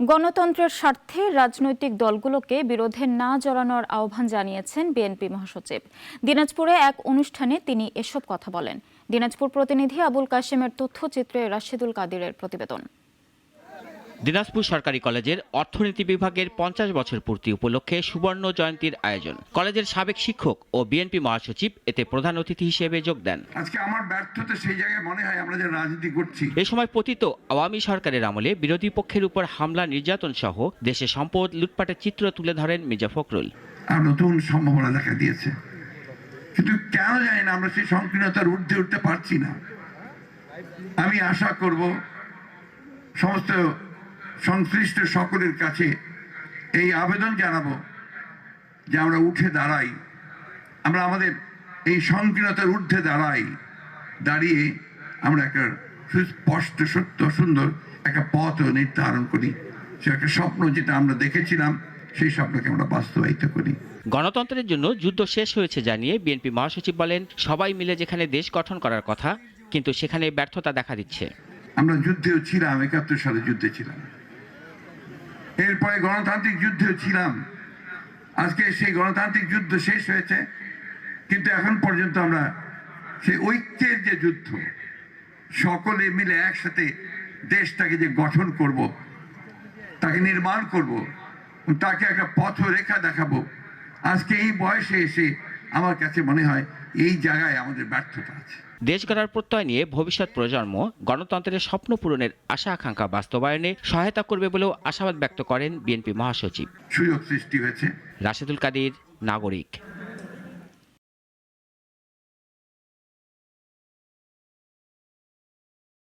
গণতন্ত্রের স্বার্থে রাজনৈতিক দলগুলোকে বিরোধে না জড়ানোর আহ্বান জানিয়েছেন বিএনপি মহাসচিব। দিনাজপুরে এক অনুষ্ঠানে তিনি এসব কথা বলেন। দিনাজপুর প্রতিনিধি আবুল কাশেমের তথ্যচিত্রে রাশেদুল কাদিরের প্রতিবেদন। দিনাজপুর সরকারি কলেজের অর্থনীতি বিভাগের 50 বছর পূর্তি উপলক্ষে সুবর্ণ জয়ন্তীর আয়োজন। কলেজের সাবেক শিক্ষক ও বিএনপি মহাসচিব এতে প্রধান অতিথি হিসেবে যোগ দেন। আজকে আমার ব্যর্থতা সেই জায়গায় মনে হয় আমরা যে রাজনীতি করছি। এ সময় পতিত আওয়ামী সরকারের আমলে বিরোধী পক্ষের উপর হামলা, নির্যাতন সহ দেশের সম্পদ লুটপাটের চিত্র তুলে ধরেন মির্জা ফখরুল। আর নতুন সম্ভাবনা দেখা দিয়েছে, কিন্তু কেন জানি না আমরা সেই সংকীর্ণতার ঊর্ধ্বে উঠতে পারছি না। আমি আশা করব সমস্ত সংশ্লিষ্ট সকলের কাছে এই আবেদন জানাবো যে আমরা উঠে দাঁড়াই, আমরা আমাদের এই সংকীর্ণতার ঊর্ধ্বে দাঁড়িয়ে আমরা একটা সুস্পষ্ট, সত্য, সুন্দর একটা পথ নির্ধারণ করি। সে একটা স্বপ্ন যেটা আমরা দেখেছিলাম, সেই স্বপ্নকে আমরা বাস্তবায়িত করি। গণতন্ত্রের জন্য যুদ্ধ শেষ হয়েছে জানিয়ে বিএনপি মহাসচিব বলেন, সবাই মিলে যেখানে দেশ গঠন করার কথা, কিন্তু সেখানে ব্যর্থতা দেখা দিচ্ছে। আমরা যুদ্ধেও ছিলাম, 71 সালে যুদ্ধে ছিলাম, এরপরে গণতান্ত্রিক যুদ্ধেও ছিলাম। আজকে সেই গণতান্ত্রিক যুদ্ধ শেষ হয়েছে, কিন্তু এখন পর্যন্ত আমরা সেই ঐক্যের যে যুদ্ধ, সকলে মিলে একসাথে দেশটাকে যে গঠন করব, তাকে নির্মাণ করব, তাকে একটা পথরেখা দেখাবো, আজকে এই বয়সে এসে আমার কাছে মনে হয় এই জায়গায় আমাদের ব্যর্থতা আছে। দেশ গড়ার প্রত্যয় নিয়ে ভবিষ্যৎ প্রজন্ম গণতন্ত্রের স্বপ্ন পূরণের আশা আকাঙ্ক্ষা বাস্তবায়নে সহায়তা করবে বলেও আশাবাদ ব্যক্ত করেন বিএনপি মহাসচিব। সুযোগ সৃষ্টি হয়েছে। রাশেদুল কাদির, নাগরিক।